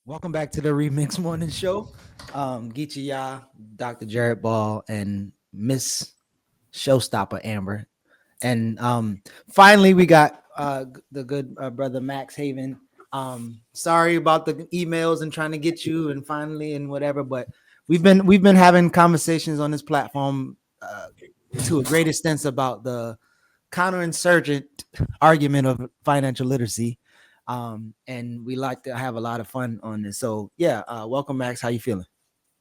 Welcome back to the Remix Morning Show. Geechee Ya, Dr. Jared Ball, and Miss Showstopper Amber. And finally, we got the good brother Max Haven. Sorry about the emails and trying to get you, and finally and whatever, but we've been having conversations on this platform to a great extent about the counterinsurgent argument of financial literacy. And we like to have a lot of fun on this. So yeah, welcome Max. How you feeling?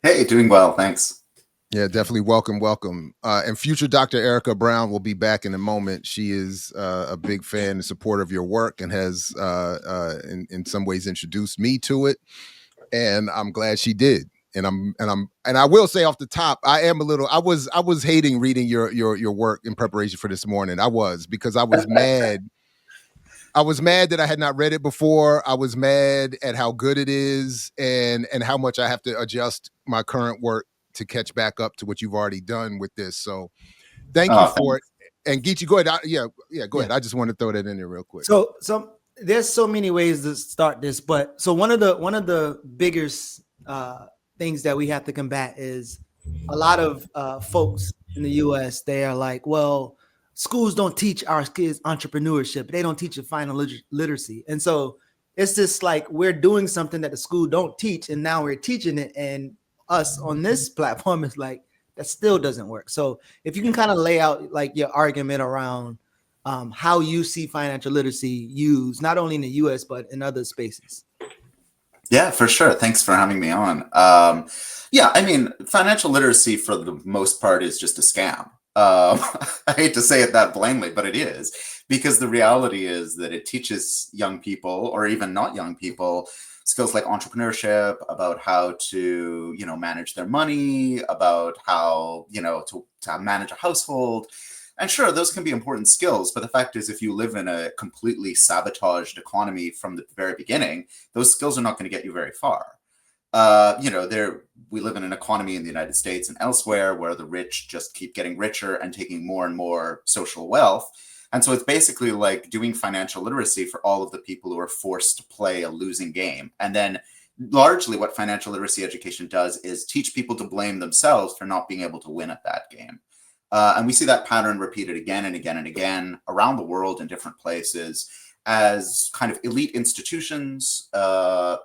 Hey, doing well, thanks. Yeah, definitely welcome. And future Dr. Erica Brown will be back in a moment. She is a big fan and supporter of your work and has in some ways introduced me to it. And I'm glad she did. And I will say off the top, I was hating reading your work in preparation for this morning. I was, because I was mad. I was mad that I had not read it before. I was mad at how good it is and how much I have to adjust my current work to catch back up to what you've already done with this. So thank you for it. And Geechee, go ahead. Go ahead. I just want to throw that in there real quick. So there's so many ways to start this, but so one of the biggest things that we have to combat is a lot of folks in the US, they are like, well, schools don't teach our kids entrepreneurship. They don't teach financial literacy. And so it's just like we're doing something that the school don't teach, and now we're teaching it. And us on this platform is like, that still doesn't work. So if you can kind of lay out like your argument around how you see financial literacy used, not only in the US, but in other spaces. Yeah, for sure. Thanks for having me on. Yeah, I mean, financial literacy for the most part is just a scam. I hate to say it that blandly, but it is, because the reality is that it teaches young people, or even not young people, skills like entrepreneurship, about how to, manage their money, about how, to manage a household. And sure, those can be important skills, but the fact is, if you live in a completely sabotaged economy from the very beginning, those skills are not going to get you very far. We live in an economy in the United States and elsewhere where the rich just keep getting richer and taking more and more social wealth. And so it's basically like doing financial literacy for all of the people who are forced to play a losing game. And then largely what financial literacy education does is teach people to blame themselves for not being able to win at that game. And we see that pattern repeated again and again and again around the world in different places, as kind of elite institutions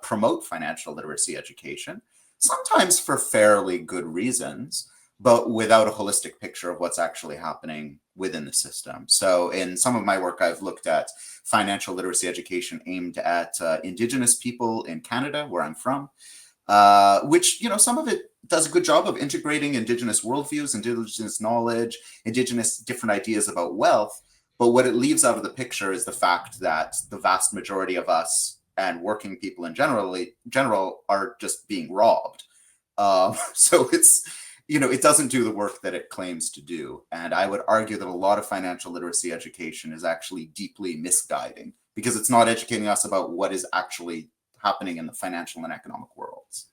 promote financial literacy education, sometimes for fairly good reasons, but without a holistic picture of what's actually happening within the system. So in some of my work, I've looked at financial literacy education aimed at Indigenous people in Canada, where I'm from, which, some of it does a good job of integrating Indigenous worldviews, Indigenous knowledge, Indigenous different ideas about wealth. But what it leaves out of the picture is the fact that the vast majority of us and working people in general are just being robbed. So it's, it doesn't do the work that it claims to do. And I would argue that a lot of financial literacy education is actually deeply misguiding, because it's not educating us about what is actually happening in the financial and economic worlds.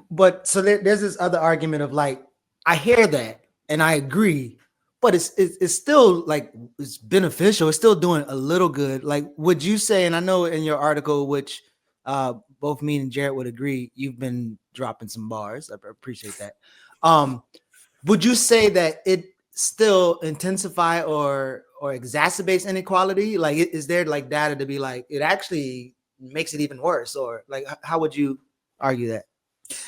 But so there's this other argument of like, I hear that and I agree, but it's still like, it's beneficial. It's still doing a little good. Like, would you say, and I know in your article, which both me and Jared would agree, you've been dropping some bars. I appreciate that. Would you say that it still intensify or exacerbates inequality? Like, is there like data to be like, it actually makes it even worse? Or like, how would you argue that?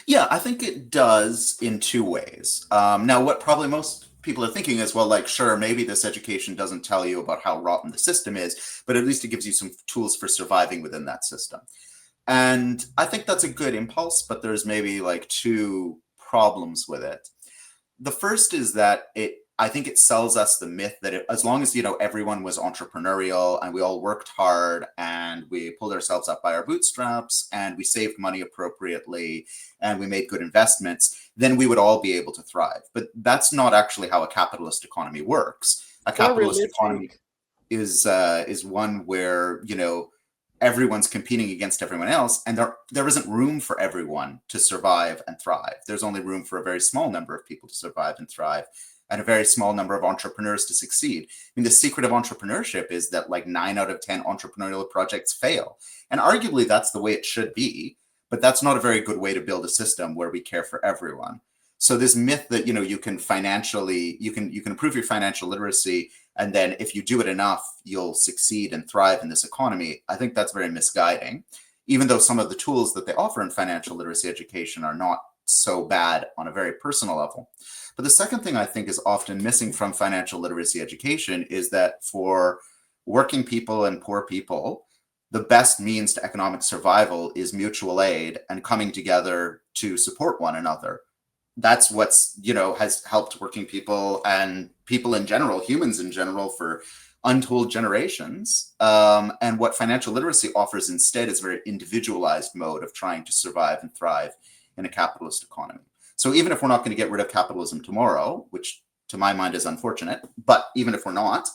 Yeah, I think it does in two ways. Now, what probably most people are thinking is, well, like, sure, maybe this education doesn't tell you about how rotten the system is, but at least it gives you some tools for surviving within that system. And I think that's a good impulse, but there's maybe like two problems with it. The first is that I think it sells us the myth that as long as, everyone was entrepreneurial and we all worked hard and we pulled ourselves up by our bootstraps and we saved money appropriately and we made good investments, then we would all be able to thrive. But that's not actually how a capitalist economy works. A capitalist economy is one where, everyone's competing against everyone else, and there isn't room for everyone to survive and thrive. There's only room for a very small number of people to survive and thrive, and a very small number of entrepreneurs to succeed. I mean, the secret of entrepreneurship is that like 9 out of 10 entrepreneurial projects fail. And arguably that's the way it should be. but that's not a very good way to build a system where we care for everyone. So this myth that, you know, you can improve your financial literacy, and then if you do it enough, you'll succeed and thrive in this economy, I think that's very misguiding, even though some of the tools that they offer in financial literacy education are not so bad on a very personal level. But the second thing I think is often missing from financial literacy education is that for working people and poor people, the best means to economic survival is mutual aid and coming together to support one another. That's what's, you know, has helped working people and people in general, humans in general, for untold generations. And what financial literacy offers instead is a very individualized mode of trying to survive and thrive in a capitalist economy. So even if we're not going to get rid of capitalism tomorrow, which to my mind is unfortunate, but even if we're not,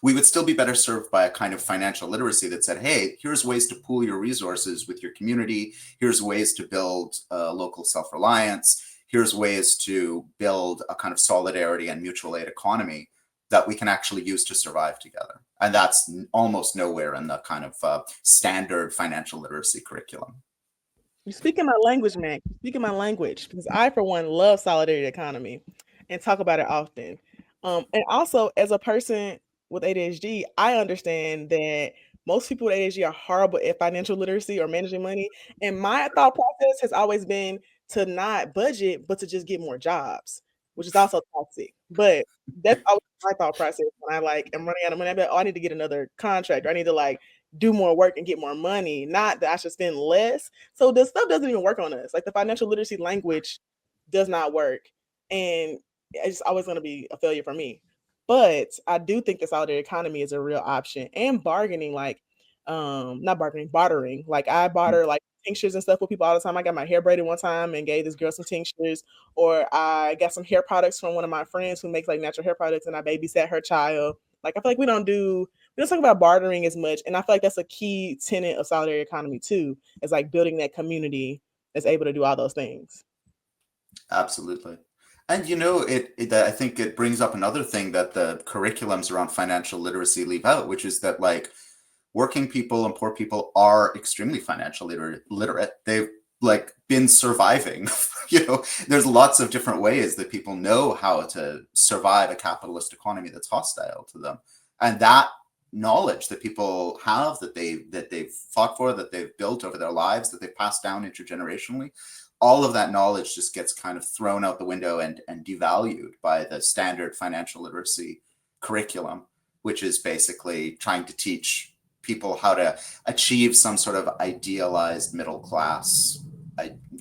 we would still be better served by a kind of financial literacy that said, hey, here's ways to pool your resources with your community. Here's ways to build local self-reliance. Here's ways to build a kind of solidarity and mutual aid economy that we can actually use to survive together. And that's almost nowhere in the kind of standard financial literacy curriculum. You're speaking my language, man. You're speaking my language, because I, for one, love solidarity economy and talk about it often. And also, as a person with ADHD, I understand that most people with ADHD are horrible at financial literacy or managing money. And my thought process has always been to not budget, but to just get more jobs, which is also toxic. But that's always my thought process when I like am running out of money. I'm like, oh, I need to get another contract, or I need to like do more work and get more money, not that I should spend less. So this stuff doesn't even work on us. Like the financial literacy language does not work. And it's always going to be a failure for me. But I do think the solidarity economy is a real option, and bargaining, like not bargaining, bartering. Like I barter like tinctures and stuff with people all the time. I got my hair braided one time and gave this girl some tinctures, or I got some hair products from one of my friends who makes like natural hair products, and I babysat her child. Like I feel like we don't talk about bartering as much, and I feel like that's a key tenet of solidarity economy too, is like building that community that's able to do all those things. Absolutely. And you know, I think it brings up another thing that the curriculums around financial literacy leave out, which is that like working people and poor people are extremely financially literate. They've like been surviving. You know, there's lots of different ways that people know how to survive a capitalist economy that's hostile to them, and that knowledge that people have, that they've fought for, that they've built over their lives, that they've passed down intergenerationally, all of that knowledge just gets kind of thrown out the window and devalued by the standard financial literacy curriculum, which is basically trying to teach people how to achieve some sort of idealized middle class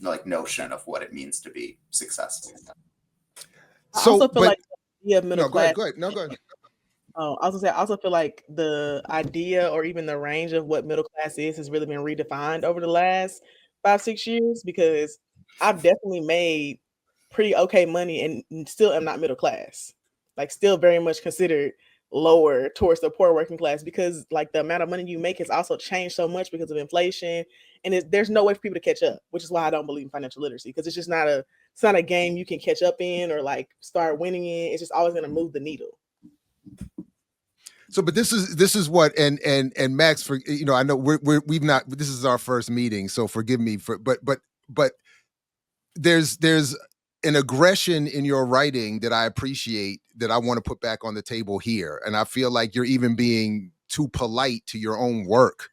like notion of what it means to be successful. I also feel like the idea of middle class. Go ahead. No, go ahead. Oh, I was gonna say, I also feel like the idea or even the range of what middle class is has really been redefined over the last 5-6 years, because I've definitely made pretty okay money and still am not middle class. Like still very much considered lower towards the poor working class, because like the amount of money you make has also changed so much because of inflation, and there's no way for people to catch up, which is why I don't believe in financial literacy, because it's just not a game you can catch up in or like start winning in. It's just always going to move the needle. So, but this is what, and Max, for, you know, I know we've not, this is our first meeting, so forgive me for, but there's an aggression in your writing that I appreciate, that I want to put back on the table here. And I feel like you're even being too polite to your own work.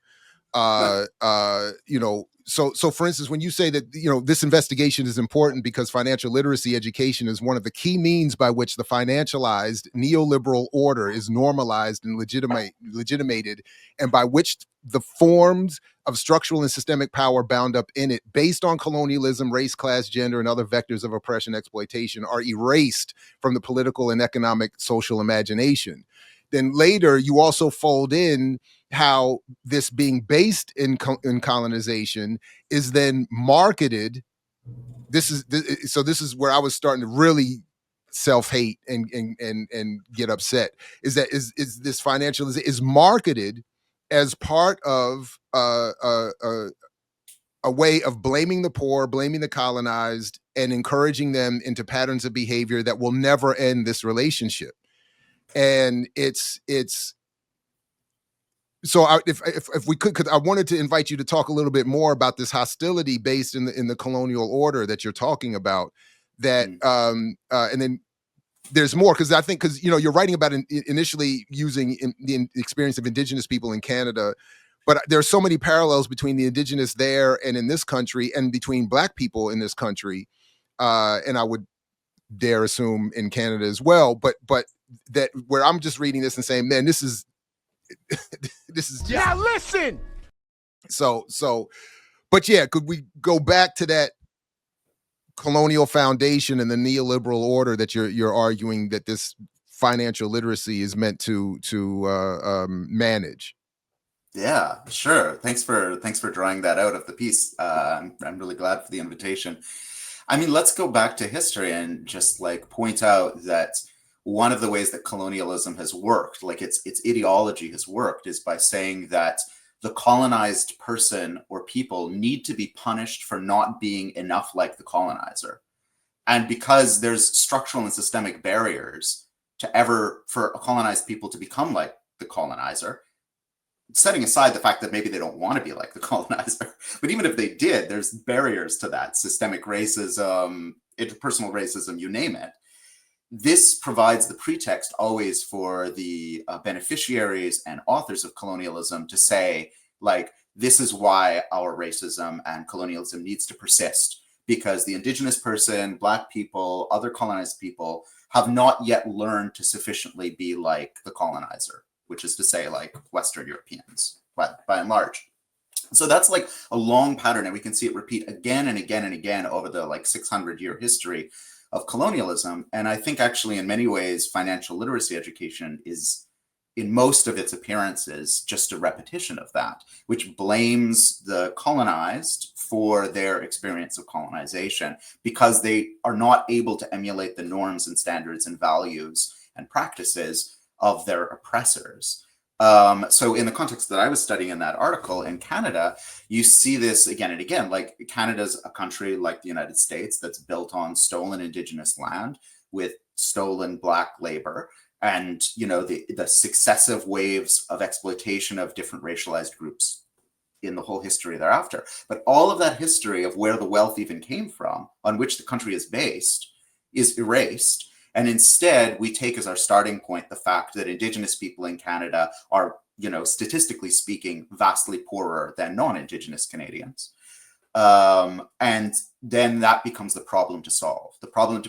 You know, so for instance, when you say that, you know, this investigation is important because financial literacy education is one of the key means by which the financialized neoliberal order is normalized and legitimated, and by which the forms of structural and systemic power bound up in it based on colonialism, race, class, gender, and other vectors of oppression, exploitation are erased from the political and economic social imagination. Then later you also fold in how this being based in colonization is then marketed. This is where I was starting to really self-hate and get upset, is this financialism is marketed as part of a way of blaming the poor, blaming the colonized, and encouraging them into patterns of behavior that will never end this relationship. And it's So if we could, because I wanted to invite you to talk a little bit more about this hostility based in the colonial order that you're talking about. That and then there's more, because I think, because you're writing about initially using the experience of indigenous people in Canada, but there's so many parallels between the indigenous there and in this country, and between Black people in this country, and I would dare assume in Canada as well. But that where I'm just reading this and saying, man, this is just, now listen. So, but yeah, could we go back to that colonial foundation and the neoliberal order that you're arguing that this financial literacy is meant to manage? Yeah, sure. Thanks for drawing that out of the piece. I'm really glad for the invitation. I mean, let's go back to history and just like point out that one of the ways that colonialism has worked, like its ideology has worked, is by saying that the colonized person or people need to be punished for not being enough like the colonizer. And because there's structural and systemic barriers for colonized people to become like the colonizer, setting aside the fact that maybe they don't want to be like the colonizer, but even if they did, there's barriers to that: systemic racism, interpersonal racism, you name it. This provides the pretext always for the beneficiaries and authors of colonialism to say, like, this is why our racism and colonialism needs to persist, because the indigenous person, Black people, other colonized people have not yet learned to sufficiently be like the colonizer, which is to say, like Western Europeans, by and large. So that's like a long pattern, and we can see it repeat again and again and again over the like 600-year history of colonialism. And I think actually in many ways, financial literacy education is, in most of its appearances, just a repetition of that, which blames the colonized for their experience of colonization because they are not able to emulate the norms and standards and values and practices of their oppressors. So in the context that I was studying in that article in Canada, you see this again and again. Like, Canada's a country like the United States that's built on stolen indigenous land with stolen Black labor, and the successive waves of exploitation of different racialized groups in the whole history thereafter. But all of that history of where the wealth even came from, on which the country is based, is erased. And instead, we take as our starting point the fact that indigenous people in Canada are, statistically speaking, vastly poorer than non-indigenous Canadians. And then that becomes the problem to solve. The problem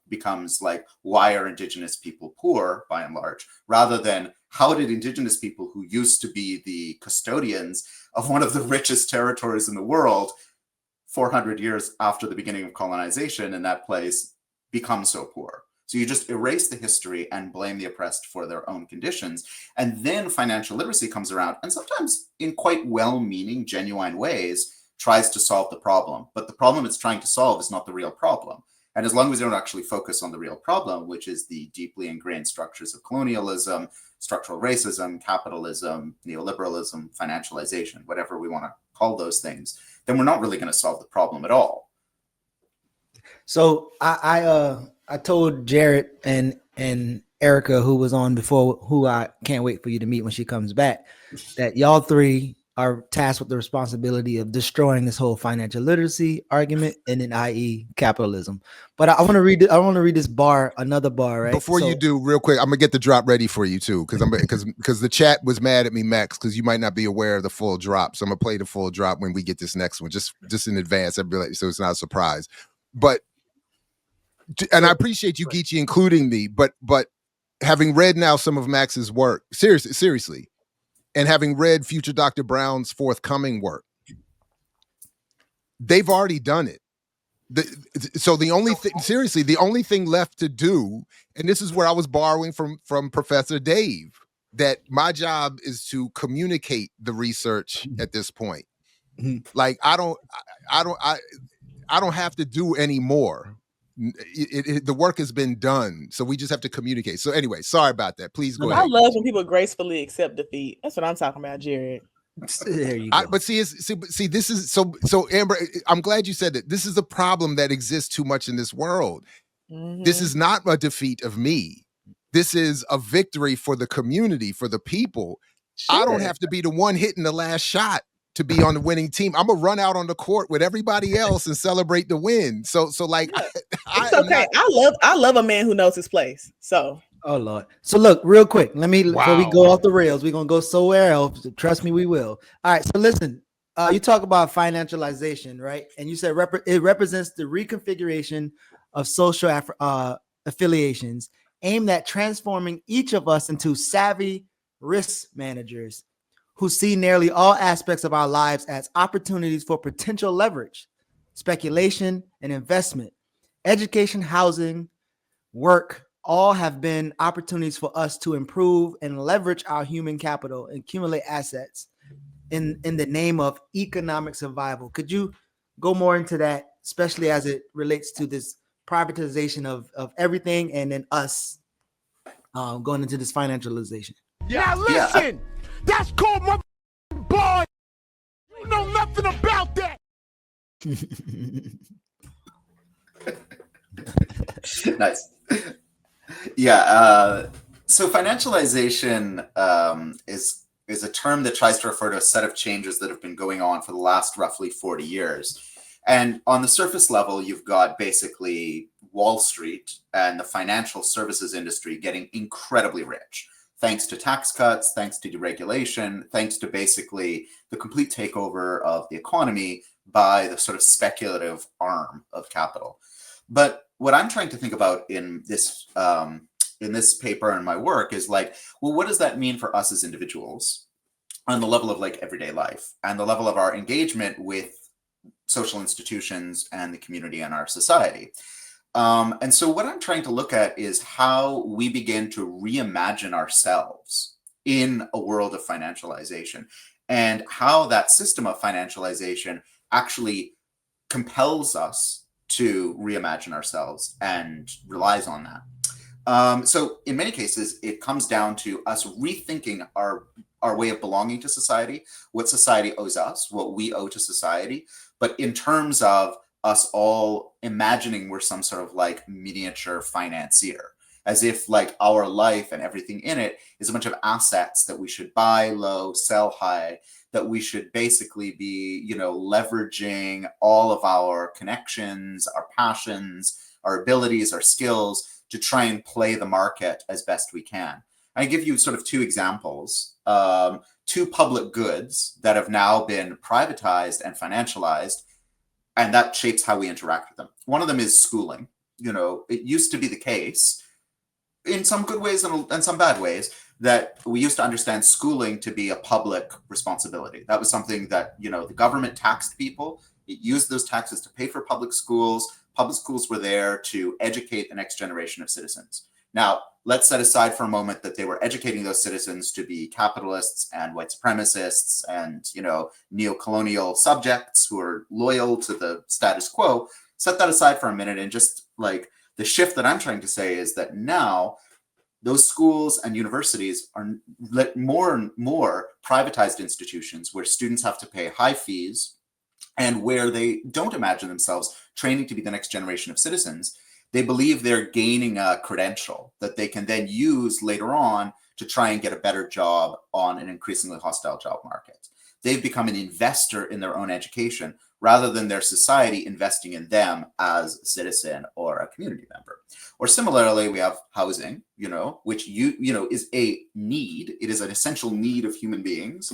becomes like, why are indigenous people poor by and large, rather than how did indigenous people who used to be the custodians of one of the richest territories in the world 400 years after the beginning of colonization in that place become so poor? So you just erase the history and blame the oppressed for their own conditions. And then financial literacy comes around, and sometimes in quite well-meaning, genuine ways, tries to solve the problem. But the problem it's trying to solve is not the real problem. And as long as we don't actually focus on the real problem, which is the deeply ingrained structures of colonialism, structural racism, capitalism, neoliberalism, financialization, whatever we want to call those things, then we're not really going to solve the problem at all. So I told Jared and Erica, who was on before, who I can't wait for you to meet when she comes back, that y'all three are tasked with the responsibility of destroying this whole financial literacy argument, and then i.e. capitalism. But I want to read this bar, another bar, right? Before you do, real quick, I'm gonna get the drop ready for you too, because the chat was mad at me, Max, because you might not be aware of the full drop. So I'm gonna play the full drop when we get this next one, just in advance, so it's not a surprise. But and I appreciate you, Geechee, including me. But having read now some of Max's work, seriously. And having read future Dr. Brown's forthcoming work, they've already done it. So the only thing, seriously, the only thing left to do, and this is where I was borrowing from Professor Dave, that my job is to communicate the research at this point. Like, I don't have to do any more. The work has been done, so we just have to communicate. So anyway, sorry about that. Please go ahead. I love when people gracefully accept defeat. That's what I'm talking about, Jared. There you go. But see, this is so Amber, I'm glad you said that. This is a problem that exists too much in this world. Mm-hmm. This is not a defeat of me. This is a victory for the community, for the people. I don't Sure. have to be the one hitting the last shot to be on the winning team. I'm gonna run out on the court with everybody else and celebrate the win. So like Yeah. I It's am okay. not. I love a man who knows his place. So Oh Lord. So look, real quick. Let me before we Wow. go off the rails, we're gonna go somewhere else. Trust me, we will. All right. So listen, you talk about financialization, right? And you said it represents the reconfiguration of social affiliations aimed at transforming each of us into savvy risk managers who see nearly all aspects of our lives as opportunities for potential leverage, speculation, and investment. Education, housing, work, all have been opportunities for us to improve and leverage our human capital and accumulate assets in the name of economic survival. Could you go more into that, especially as it relates to this privatization of everything and then us going into this financialization? Now listen, that's called my boy. You know nothing about that. Nice. Yeah. So financialization is a term that tries to refer to a set of changes that have been going on for the last roughly 40 years. And on the surface level, you've got basically Wall Street and the financial services industry getting incredibly rich, thanks to tax cuts, thanks to deregulation, thanks to basically the complete takeover of the economy by the sort of speculative arm of capital. But what I'm trying to think about in this paper and my work is like, well, what does that mean for us as individuals on the level of like everyday life and the level of our engagement with social institutions and the community and our society? And so what I'm trying to look at is how we begin to reimagine ourselves in a world of financialization and how that system of financialization actually compels us to reimagine ourselves and relies on that. So in many cases, it comes down to us rethinking our way of belonging to society, what society owes us, what we owe to society, but in terms of us all imagining we're some sort of like miniature financier, as if like our life and everything in it is a bunch of assets that we should buy low, sell high, that we should basically be, leveraging all of our connections, our passions, our abilities, our skills to try and play the market as best we can. I give you sort of two examples, two public goods that have now been privatized and financialized, and that shapes how we interact with them. One of them is schooling. It used to be the case, in some good ways and some bad ways, that we used to understand schooling to be a public responsibility. That was something that, the government taxed people. It used those taxes to pay for public schools. Public schools were there to educate the next generation of citizens. Now, let's set aside for a moment that they were educating those citizens to be capitalists and white supremacists and, neo-colonial subjects who are loyal to the status quo. Set that aside for a minute, and just like the shift that I'm trying to say is that now those schools and universities are more and more privatized institutions where students have to pay high fees and where they don't imagine themselves training to be the next generation of citizens. They believe they're gaining a credential that they can then use later on to try and get a better job on an increasingly hostile job market. They've become an investor in their own education rather than their society investing in them as a citizen or a community member. Or similarly, we have housing, which is a need. It is an essential need of human beings.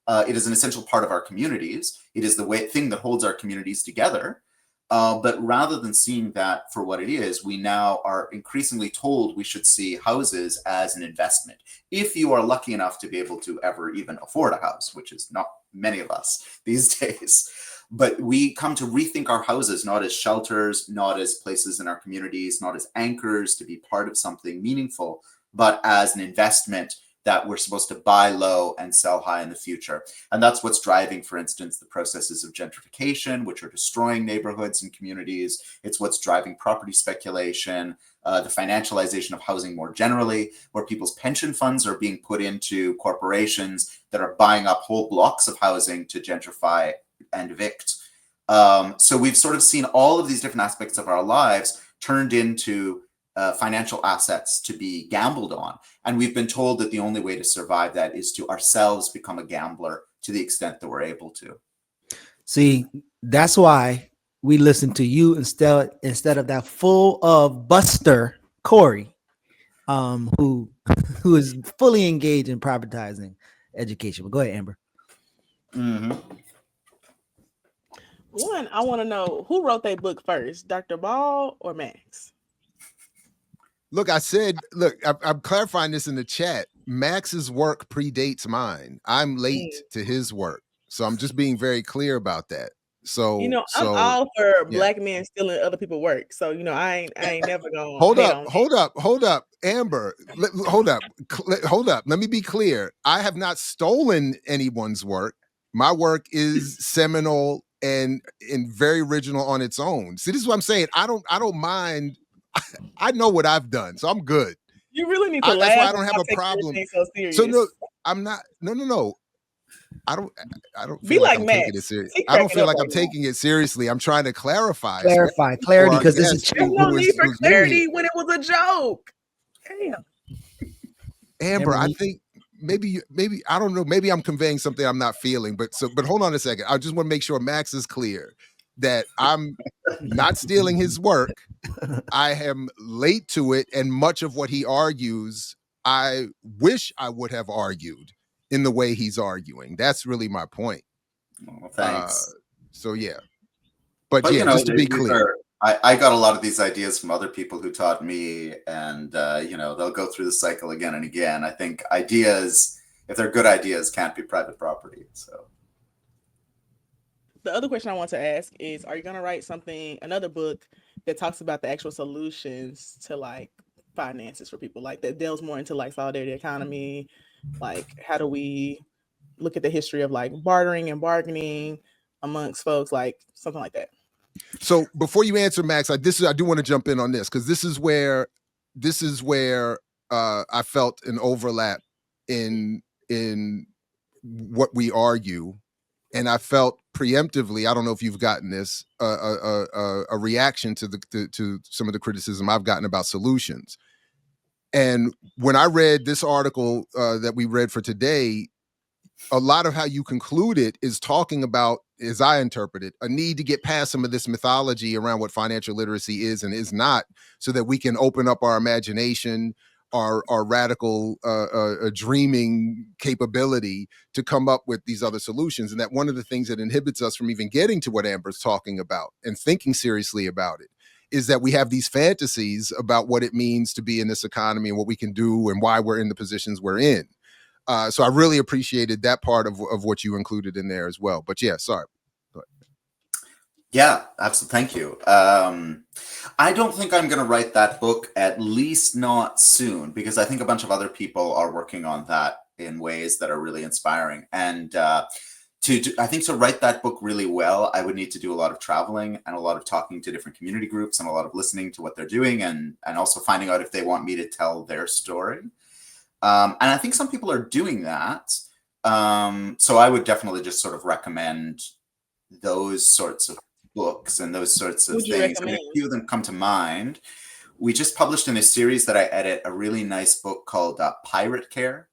It is an essential part of our communities. It is the thing that holds our communities together. But rather than seeing that for what it is, we now are increasingly told we should see houses as an investment. If you are lucky enough to be able to ever even afford a house, which is not many of us these days. But we come to rethink our houses, not as shelters, not as places in our communities, not as anchors to be part of something meaningful, but as an investment that we're supposed to buy low and sell high in the future. And that's what's driving, for instance, the processes of gentrification, which are destroying neighborhoods and communities. It's what's driving property speculation, the financialization of housing more generally, where people's pension funds are being put into corporations that are buying up whole blocks of housing to gentrify and evict. So we've sort of seen all of these different aspects of our lives turned into financial assets to be gambled on. And we've been told that the only way to survive that is to ourselves become a gambler to the extent that we're able to. See, that's why we listen to you instead of that full of Buster Corey, who is fully engaged in privatizing education. But go ahead, Amber. Mm-hmm. One, I want to know who wrote that book first, Dr. Ball or Max? Look, I'm clarifying this in the chat. Max's work predates mine. I'm late to his work. So I'm just being very clear about that. So, I'm all for yeah. black men stealing other people's work. So, I ain't never gonna hold up, Amber. Hold up. Let me be clear. I have not stolen anyone's work. My work is seminal and very original on its own. See, this is what I'm saying. I don't mind. I know what I've done, so I'm good. You really need to laugh. That's why I don't have a problem. So serious. So no, I'm not. No. I don't be feel like I'm Max. taking it serious. I don't feel like I'm taking it seriously. I'm trying to clarity, because this is There's no need for clarity when it was a joke. Damn. Amber, I think maybe I don't know. Maybe I'm conveying something I'm not feeling. But hold on a second. I just want to make sure Max is clear that I'm not stealing his work. I am late to it, and much of what he argues, I wish I would have argued in the way he's arguing. That's really my point. Well, thanks. So yeah, but yeah, just to be clear, I got a lot of these ideas from other people who taught me, and they'll go through the cycle again and again. I think ideas, if they're good ideas, can't be private property. So the other question I want to ask is, are you going to write another book that talks about the actual solutions to like finances for people, like that delves more into like solidarity economy, like how do we look at the history of like bartering and bargaining amongst folks, like something like that? So before you answer, Max, I do want to jump in on this because this is where I felt an overlap in what we argue. And I felt preemptively, I don't know if you've gotten this, a reaction to some of the criticism I've gotten about solutions. And when I read this article that we read for today, a lot of how you conclude it is talking about, as I interpret it, a need to get past some of this mythology around what financial literacy is and is not, so that we can open up our imagination, our radical dreaming capability to come up with these other solutions. And that one of the things that inhibits us from even getting to what Amber's talking about and thinking seriously about it is that we have these fantasies about what it means to be in this economy and what we can do and why we're in the positions we're in. So I really appreciated that part of what you included in there as well. But yeah, sorry. Yeah, absolutely. Thank you. I don't think I'm going to write that book, at least not soon, because I think a bunch of other people are working on that in ways that are really inspiring. And I think to write that book really well, I would need to do a lot of traveling and a lot of talking to different community groups and a lot of listening to what they're doing and also finding out if they want me to tell their story. And I think some people are doing that. So I would definitely just sort of recommend those sorts of books and those sorts of things. I mean, a few of them come to mind. We just published in a series that I edit a really nice book called Pirate Care.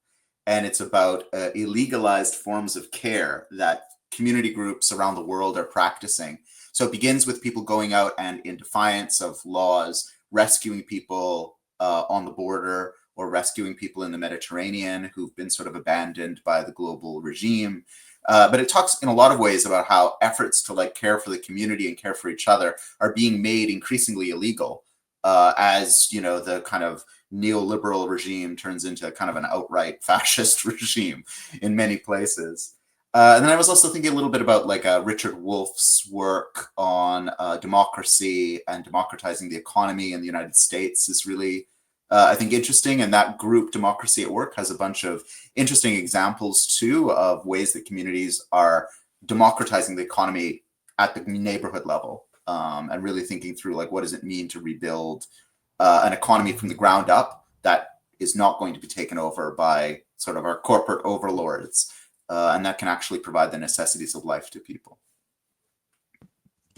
And it's about illegalized forms of care that community groups around the world are practicing. So it begins with people going out and, in defiance of laws, rescuing people on the border or rescuing people in the Mediterranean who've been sort of abandoned by the global regime. But it talks in a lot of ways about how efforts to like care for the community and care for each other are being made increasingly illegal as, the kind of neoliberal regime turns into kind of an outright fascist regime in many places. And then I was also thinking a little bit about like Richard Wolff's work on democracy and democratizing the economy in the United States is really, I think, interesting. And that group, Democracy at Work, has a bunch of interesting examples too of ways that communities are democratizing the economy at the neighborhood level and really thinking through like, what does it mean to rebuild an economy from the ground up that is not going to be taken over by sort of our corporate overlords, and that can actually provide the necessities of life to people.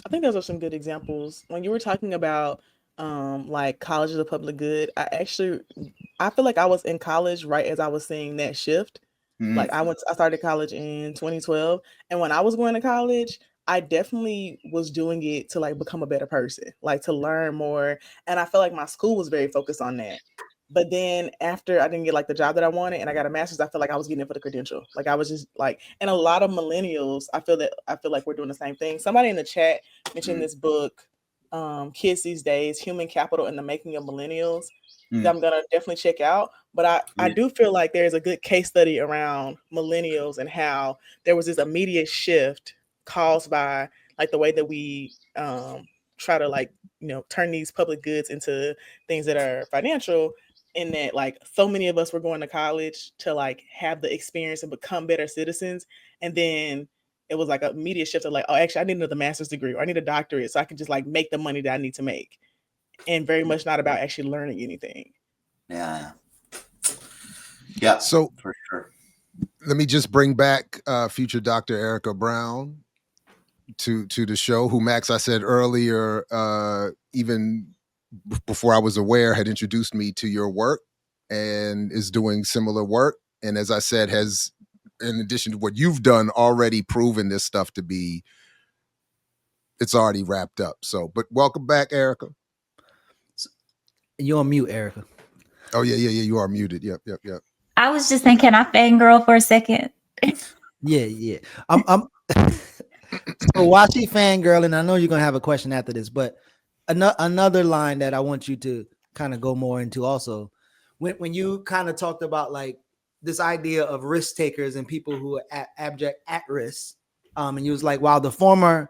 I think those are some good examples. When you were talking about like college is a public good. I feel like I was in college right as I was seeing that shift. Like Mm, I started college in 2012, and when I was going to college, I definitely was doing it to like become a better person, like to learn more, and I felt like my school was very focused on that. But then after I didn't get like the job that I wanted and I got a master's, I felt like I was getting it for the credential. Like I was just like, and a lot of millennials, I feel like we're doing the same thing. Somebody in the chat mentioned mm, this book, Kids These Days, Human Capital and the Making of Millennials, that mm. I'm gonna definitely check out. But I Yeah. do feel like there's a good case study around millennials and how there was this immediate shift caused by like the way that we try to like, turn these public goods into things that are financial, in that like so many of us were going to college to like have the experience and become better citizens, and then it was like a immediate shift of like, oh, actually I need another master's degree or I need a doctorate so I can just like make the money that I need to make, and very much not about actually learning anything. Yeah. Yeah, So for sure. let me just bring back future Dr. Erica Brown to the show, who Max, I said earlier, even before I was aware, had introduced me to your work and is doing similar work. And as I said, has, in addition to what you've done, already proven this stuff to be, it's already wrapped up. So, but welcome back, Erica. You're on mute, Erica. Oh yeah. You are muted. Yep. I was just saying, can I fangirl for a second? Yeah. I'm so while she fangirling, I know you're gonna have a question after this, but another line that I want you to kind of go more into also, when you kind of talked about like this idea of risk takers and people who are abject at risk, and you was like, while the former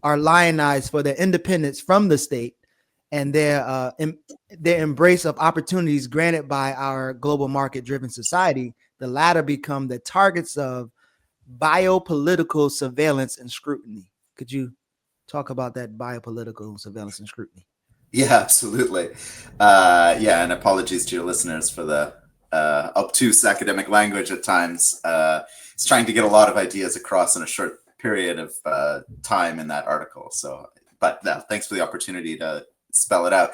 are lionized for their independence from the state and their embrace of opportunities granted by our global market driven society, the latter become the targets of biopolitical surveillance and scrutiny. Could you talk about that biopolitical surveillance and scrutiny? Yeah, absolutely. And apologies to your listeners for the obtuse academic language at times. It's trying to get a lot of ideas across in a short period of time in that article. So, but thanks for the opportunity to spell it out.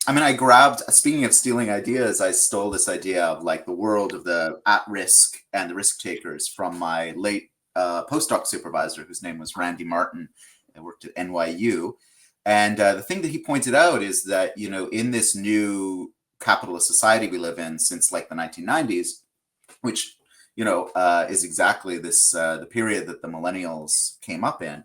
I mean, speaking of stealing ideas, I stole this idea of like the world of the at-risk and the risk takers from my late postdoc supervisor, whose name was Randy Martin. I worked at NYU. And the thing that he pointed out is that, in this new capitalist society we live in since like the 1990s, which, is exactly this, the period that the millennials came up in,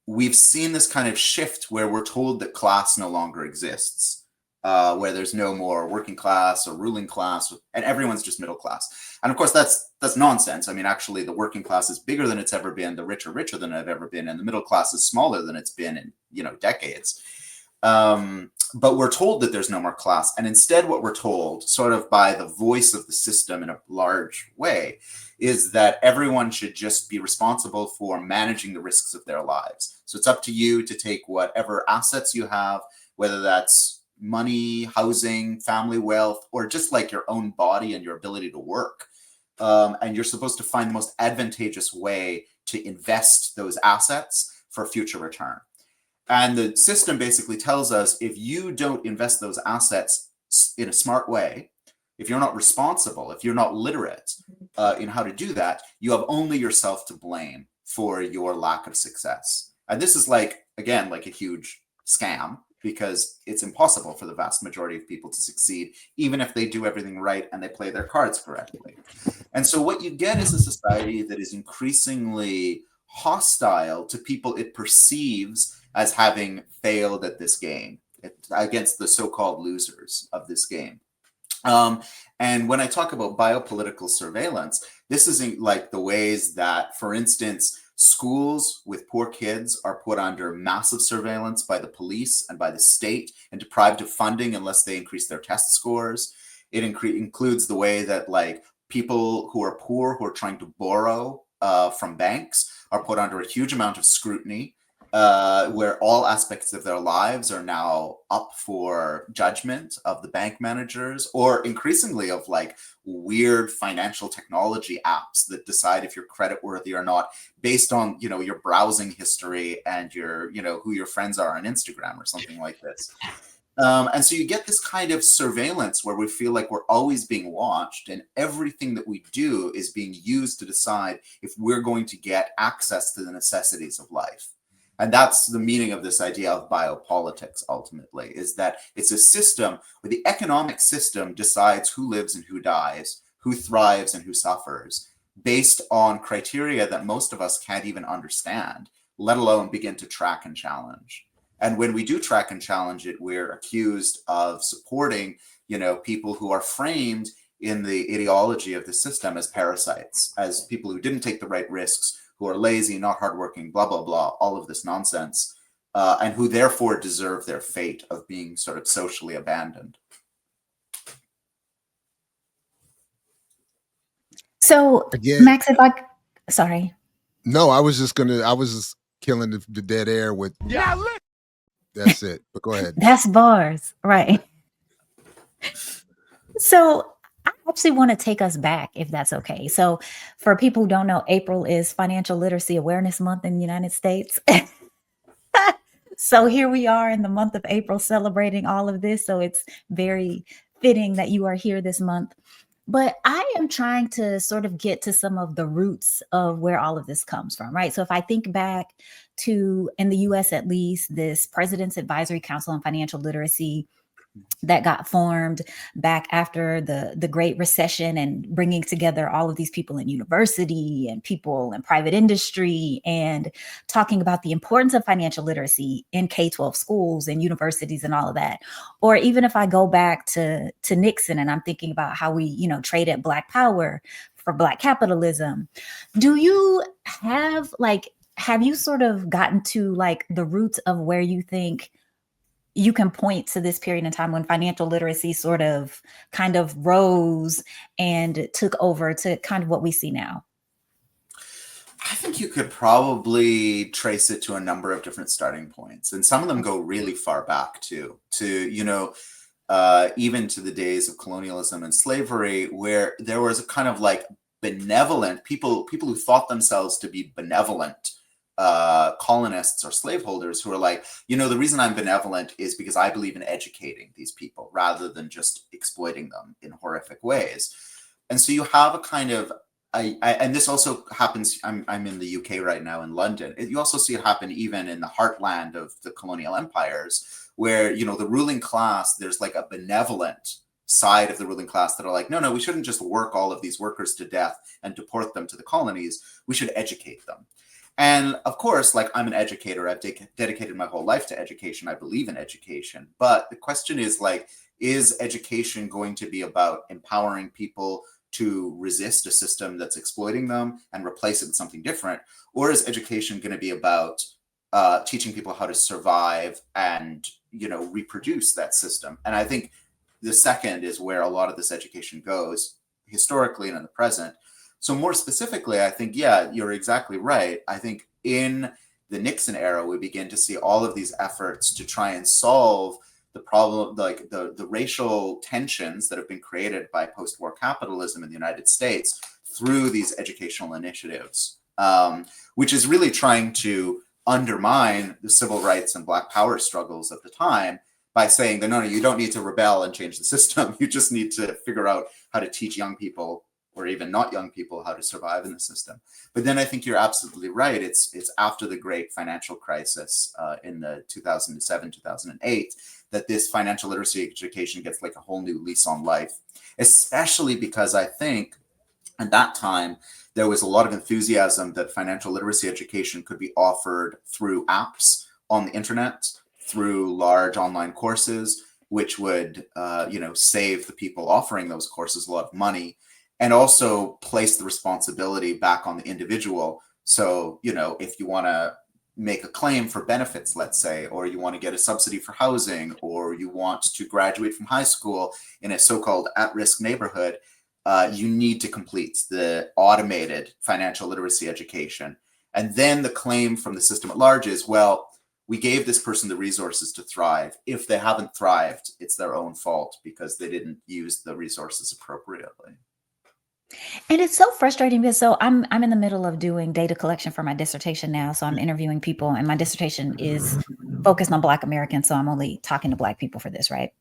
we've seen this kind of shift where we're told that class no longer exists, where there's no more working class or ruling class, and everyone's just middle class. And of course, that's nonsense. I mean, actually, the working class is bigger than it's ever been. The rich are richer than it's ever been, and the middle class is smaller than it's been in decades. But we're told that there's no more class, and instead, what we're told, sort of by the voice of the system in a large way, is that everyone should just be responsible for managing the risks of their lives. So it's up to you to take whatever assets you have, whether that's money, housing, family wealth, or just like your own body and your ability to work. And you're supposed to find the most advantageous way to invest those assets for future return. And the system basically tells us if you don't invest those assets in a smart way, if you're not responsible, if you're not literate in how to do that, you have only yourself to blame for your lack of success. And this is like, again, like a huge scam, because it's impossible for the vast majority of people to succeed, even if they do everything right and they play their cards correctly. And so what you get is a society that is increasingly hostile to people it perceives as having failed at this game, against the so-called losers of this game. And when I talk about biopolitical surveillance, this isn't like the ways that, for instance, schools with poor kids are put under massive surveillance by the police and by the state and deprived of funding unless they increase their test scores. It includes the way that like people who are poor, who are trying to borrow from banks, are put under a huge amount of scrutiny. where all aspects of their lives are now up for judgment of the bank managers, or increasingly of like weird financial technology apps that decide if you're creditworthy or not based on, you know, your browsing history and your, you know, who your friends are on Instagram or something like this. And so you get this kind of surveillance where we feel like we're always being watched, and everything that we do is being used to decide if we're going to get access to the necessities of life. And that's the meaning of this idea of biopolitics, ultimately, is that it's a system where the economic system decides who lives and who dies, who thrives and who suffers, based on criteria that most of us can't even understand, let alone begin to track and challenge. And when we do track and challenge it, we're accused of supporting, you know, people who are framed in the ideology of the system as parasites, as people who didn't take the right risks, who are lazy, not hardworking, blah, blah, blah, all of this nonsense, and who therefore deserve their fate of being sort of socially abandoned. So, Again, Max, sorry. No, I was just killing the dead air with, Now listen. that's it. But go ahead. That's bars, right? So I actually want to take us back, if that's okay. So for people who don't know, April is Financial Literacy Awareness Month in the United States. So here we are in the month of April celebrating all of this. So it's very fitting that you are here this month. But I am trying to sort of get to some of the roots of where all of this comes from, right? So if I think back to, in the US at least, this President's Advisory Council on Financial Literacy that got formed back after the Great Recession, and bringing together all of these people in university and people in private industry, and talking about the importance of financial literacy in K-12 schools and universities and all of that. Or even if I go back to Nixon, and I'm thinking about how we, you know, traded Black power for Black capitalism. Do you have you sort of gotten to like the roots of where you think you can point to this period in time when financial literacy sort of kind of rose and took over to kind of what we see now? I think you could probably trace it to a number of different starting points, and some of them go really far back to you know, even to the days of colonialism and slavery, where there was a kind of like benevolent people who thought themselves to be benevolent colonists or slaveholders, who are like, you know, the reason I'm benevolent is because I believe in educating these people rather than just exploiting them in horrific ways. And so you have a kind of, and this also happens, I'm in the UK right now in London. You also see it happen even in the heartland of the colonial empires, where, you know, the ruling class, there's like a benevolent side of the ruling class that are like, no, we shouldn't just work all of these workers to death and deport them to the colonies. We should educate them. And of course, like, I'm an educator. I've dedicated my whole life to education. I believe in education. But the question is, like, is education going to be about empowering people to resist a system that's exploiting them and replace it with something different? Or is education going to be about teaching people how to survive and, you know, reproduce that system? And I think the second is where a lot of this education goes historically and in the present. So more specifically, I think, yeah, you're exactly right. I think in the Nixon era, we begin to see all of these efforts to try and solve the problem, like the racial tensions that have been created by post-war capitalism in the United States through these educational initiatives, which is really trying to undermine the civil rights and Black power struggles of the time by saying that, no, you don't need to rebel and change the system. You just need to figure out how to teach young people, or even not young people, how to survive in the system. But then I think you're absolutely right. It's after the great financial crisis in the 2007, 2008, that this financial literacy education gets like a whole new lease on life, especially because I think at that time, there was a lot of enthusiasm that financial literacy education could be offered through apps on the internet, through large online courses, which would, save the people offering those courses a lot of money, and also place the responsibility back on the individual. So, you know, if you want to make a claim for benefits, let's say, or you want to get a subsidy for housing, or you want to graduate from high school in a so-called at-risk neighborhood, you need to complete the automated financial literacy education. And then the claim from the system at large is, well, we gave this person the resources to thrive. If they haven't thrived, it's their own fault because they didn't use the resources appropriately. And it's so frustrating because I'm in the middle of doing data collection for my dissertation now. So I'm interviewing people, and my dissertation is focused on Black Americans. So I'm only talking to Black people for this, right?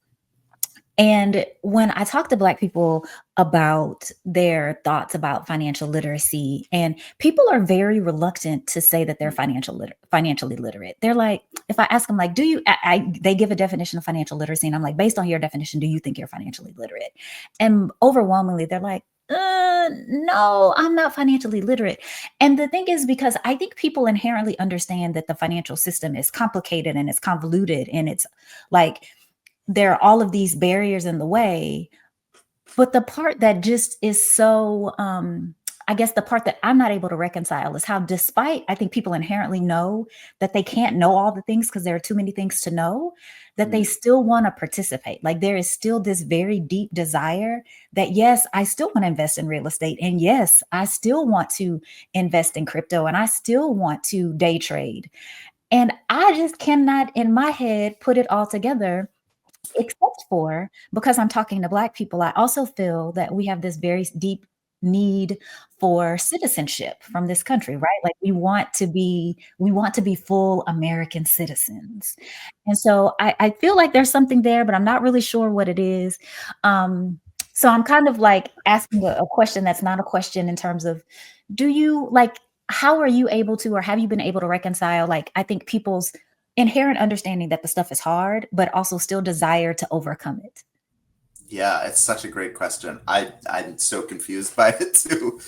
And when I talk to Black people about their thoughts about financial literacy, and people are very reluctant to say that they're financially literate. They're like, if I ask them, like, they give a definition of financial literacy, and I'm like, based on your definition, do you think you're financially literate? And overwhelmingly, they're like, no, I'm not financially literate. And the thing is, because I think people inherently understand that the financial system is complicated and it's convoluted, and it's like, there are all of these barriers in the way. But the part that just is so, I guess the part that I'm not able to reconcile is how, despite I think people inherently know that they can't know all the things because there are too many things to know, that they still want to participate. Like, there is still this very deep desire that, yes, I still want to invest in real estate. And yes, I still want to invest in crypto, and I still want to day trade. And I just cannot in my head put it all together. Except for, because I'm talking to Black people, I also feel that we have this very deep need for citizenship from this country, right? Like, we want to be full American citizens. And so I feel like there's something there, but I'm not really sure what it is. So I'm kind of like asking a question that's not a question in terms of, how are you able to, or have you been able to reconcile, like, I think people's inherent understanding that the stuff is hard, but also still desire to overcome it? Yeah, it's such a great question. I'm so confused by it too.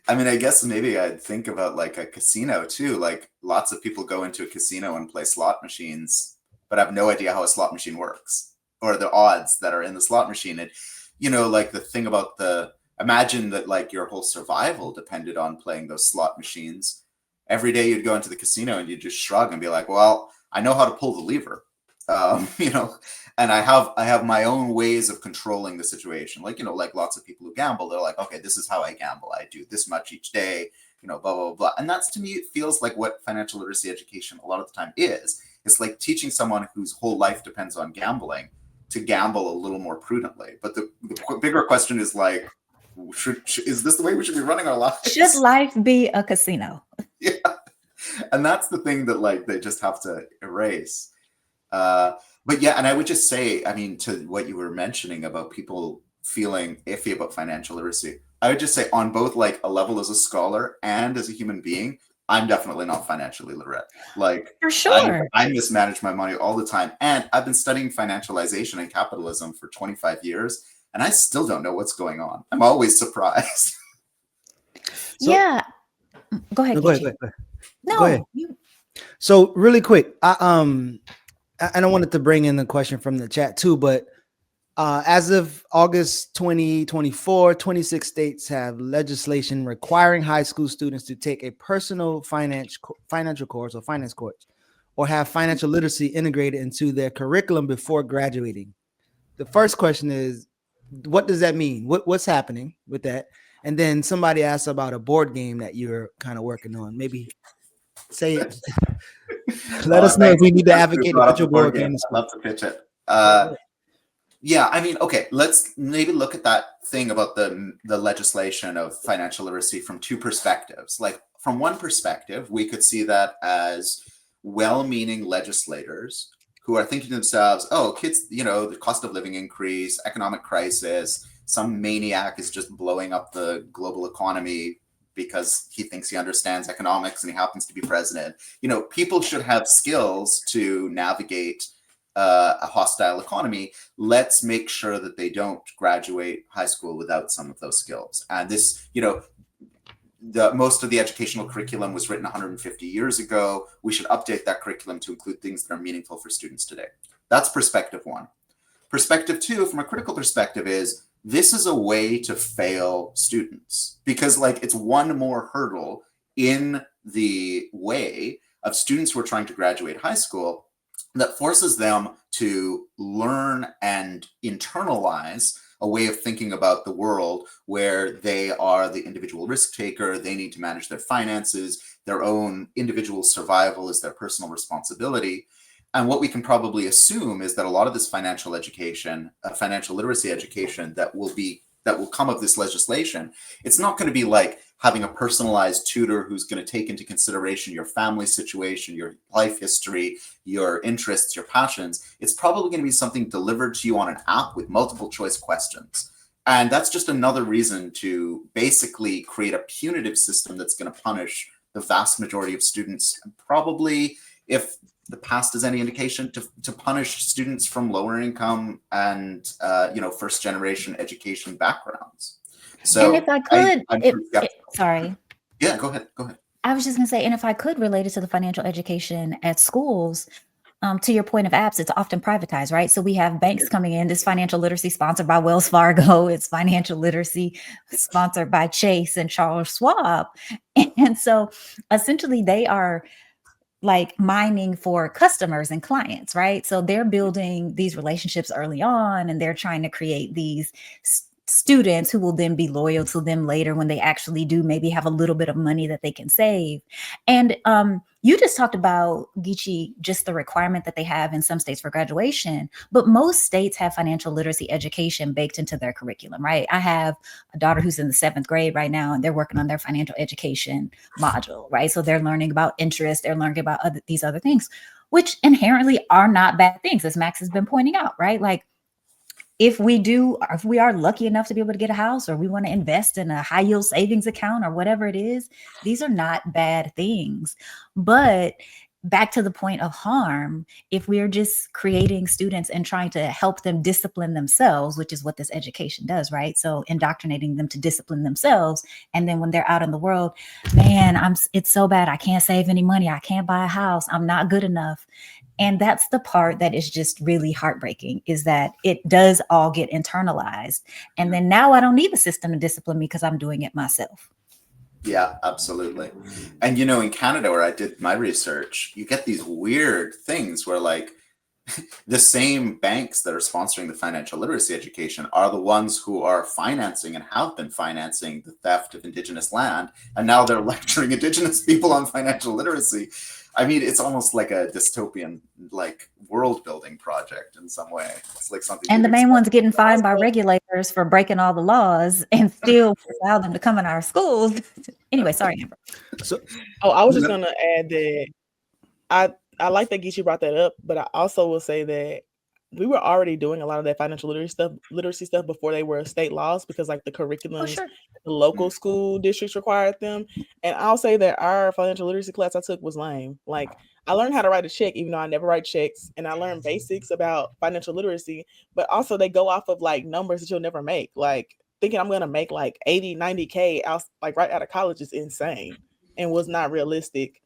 I mean, I guess maybe I'd think about like a casino too. Like, lots of people go into a casino and play slot machines, but have no idea how a slot machine works or the odds that are in the slot machine. And, like the thing about imagine that like your whole survival depended on playing those slot machines. Every day you'd go into the casino and you'd just shrug and be like, well, I know how to pull the lever, and I have my own ways of controlling the situation. Like, like lots of people who gamble, they're like, okay, this is how I gamble. I do this much each day, blah, blah, blah. And that's, to me, it feels like what financial literacy education a lot of the time is. It's like teaching someone whose whole life depends on gambling to gamble a little more prudently. But the bigger question is like, is this the way we should be running our lives? Should life be a casino? Yeah. And that's the thing that like they just have to erase. But yeah, and I would just say, I mean, to what you were mentioning about people feeling iffy about financial literacy, I would just say on both like a level as a scholar and as a human being, I'm definitely not financially literate. Like, for sure, I mismanage my money all the time. And I've been studying financialization and capitalism for 25 years, and I still don't know what's going on. I'm always surprised. Yeah. Go ahead. No, go ahead. No, go ahead. So really quick, I wanted to bring in the question from the chat too, but as of August 2024, 26 states have legislation requiring high school students to take a personal financial course or finance course, or have financial literacy integrated into their curriculum before graduating. The first question is, what does that mean? What's happening with that? And then somebody asked about a board game that you're kind of working on. Maybe say it. Let us know if we need to advocate to put your board game. I'd love to pitch it. Yeah, I mean, okay, let's maybe look at that thing about the legislation of financial literacy from two perspectives. Like, from one perspective, we could see that as well-meaning legislators who are thinking to themselves, oh, kids, the cost of living increase, economic crisis, some maniac is just blowing up the global economy because he thinks he understands economics and he happens to be president. People should have skills to navigate a hostile economy. Let's make sure that they don't graduate high school without some of those skills. And this, most of the educational curriculum was written 150 years ago. We should update that curriculum to include things that are meaningful for students today. That's perspective one. Perspective two, from a critical perspective, is this is a way to fail students, because like it's one more hurdle in the way of students who are trying to graduate high school that forces them to learn and internalize a way of thinking about the world where they are the individual risk taker. They need to manage their finances. their own individual survival is their personal responsibility. And what we can probably assume is that a lot of this financial education, financial literacy education that will come of this legislation, it's not going to be like having a personalized tutor who's going to take into consideration your family situation, your life history, your interests, your passions. It's probably going to be something delivered to you on an app with multiple choice questions. And that's just another reason to basically create a punitive system that's going to punish the vast majority of students, and probably, if the past is any indication, to punish students from lower income and first generation education backgrounds. So, and if I could, sorry. Yeah, go ahead. I was just going to say, and if I could relate it to the financial education at schools, to your point of apps, it's often privatized, right? So we have banks coming in, this financial literacy sponsored by Wells Fargo, it's financial literacy sponsored by Chase and Charles Schwab. And so essentially they are like mining for customers and clients, right? So they're building these relationships early on, and they're trying to create these students who will then be loyal to them later when they actually do maybe have a little bit of money that they can save. And you just talked about, Geechee, just the requirement that they have in some states for graduation, but most states have financial literacy education baked into their curriculum, right? I have a daughter who's in the 7th grade right now, and they're working on their financial education module, right? So they're learning about interest, they're learning about these other things, which inherently are not bad things, as Max has been pointing out, right? Like, if we are lucky enough to be able to get a house, or we want to invest in a high yield savings account or whatever it is, these are not bad things. But back to the point of harm, if we're just creating students and trying to help them discipline themselves, which is what this education does, right? So indoctrinating them to discipline themselves. And then when they're out in the world, man, it's so bad. I can't save any money. I can't buy a house. I'm not good enough. And that's the part that is just really heartbreaking, is that it does all get internalized. And then now I don't need the system to discipline me because I'm doing it myself. Yeah, absolutely. And, in Canada, where I did my research, you get these weird things where, like, the same banks that are sponsoring the financial literacy education are the ones who are financing and have been financing the theft of Indigenous land. And now they're lecturing Indigenous people on financial literacy. I mean, it's almost like a dystopian, like, world building project in some way. It's like something. And the main one's getting fined by regulators for breaking all the laws and still allow them to come in our schools. Anyway, sorry, Amber. I was just going to add that I like that Geechee brought that up, but I also will say that we were already doing a lot of that financial literacy stuff before they were state laws, because like the curriculums, the local school districts required them. And I'll say that our financial literacy class I took was lame. Like, I learned how to write a check, even though I never write checks, and I learned basics about financial literacy, but also they go off of like numbers that you'll never make. Like, thinking I'm going to make like 80, 90K out, like right out of college is insane and was not realistic.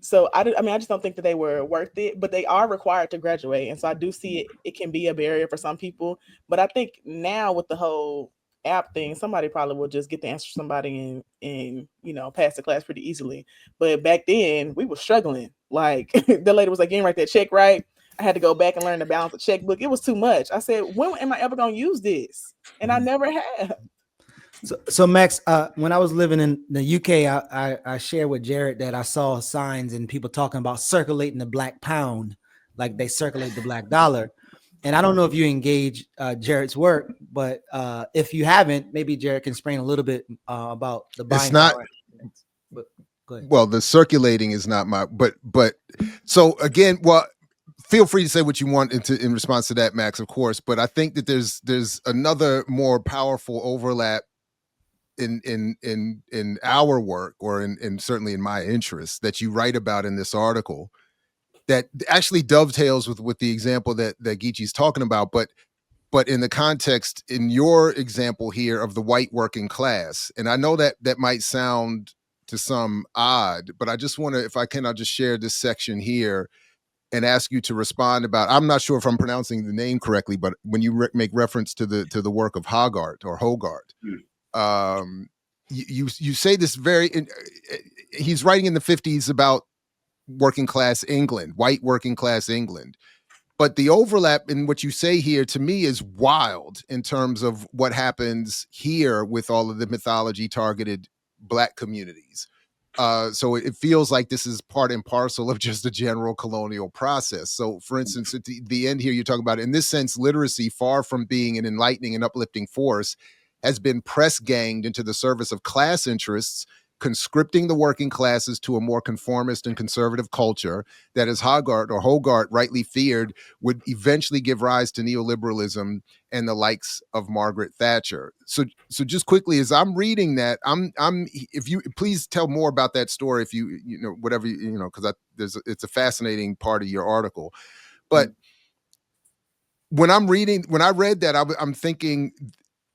So I just don't think that they were worth it, but they are required to graduate. And so I do see it can be a barrier for some people. But I think now with the whole app thing, somebody probably will just get the answer to somebody and pass the class pretty easily. But back then we were struggling. Like, the lady was like, you didn't write that check right. I had to go back and learn to balance the checkbook. It was too much. I said, when am I ever going to use this? And I never have. So Max, when I was living in the UK, I shared with Jared that I saw signs and people talking about circulating the black pound, like they circulate the black dollar. And I don't know if you engage Jared's work, but if you haven't, maybe Jared can explain a little bit about the buying. It's not. Power. But go ahead. Well, the circulating is not my. But so again, well, feel free to say what you want in response to that, Max, of course. But I think that there's another more powerful overlap in our work, or in certainly in my interests, that you write about in this article, that actually dovetails with the example that Geechee's talking about, but in the context, in your example here of the white working class. And I know that might sound to some odd, but I just want to, if I can, I'll just share this section here and ask you to respond about, I'm not sure if I'm pronouncing the name correctly, but when you make reference to the work of Hogarth, you say this he's writing in the 50s about working class England, white working class England. But the overlap in what you say here to me is wild in terms of what happens here with all of the mythology targeted black communities. So it feels like this is part and parcel of just a general colonial process. So, for instance, at the end here, you're talking about, in this sense, literacy, far from being an enlightening and uplifting force, has been press ganged into the service of class interests, conscripting the working classes to a more conformist and conservative culture that, as Hogarth rightly feared, would eventually give rise to neoliberalism and the likes of Margaret Thatcher. So just quickly, as I'm reading that, if you please tell more about that story, if you know whatever because it's a fascinating part of your article. But when I read that, I'm thinking,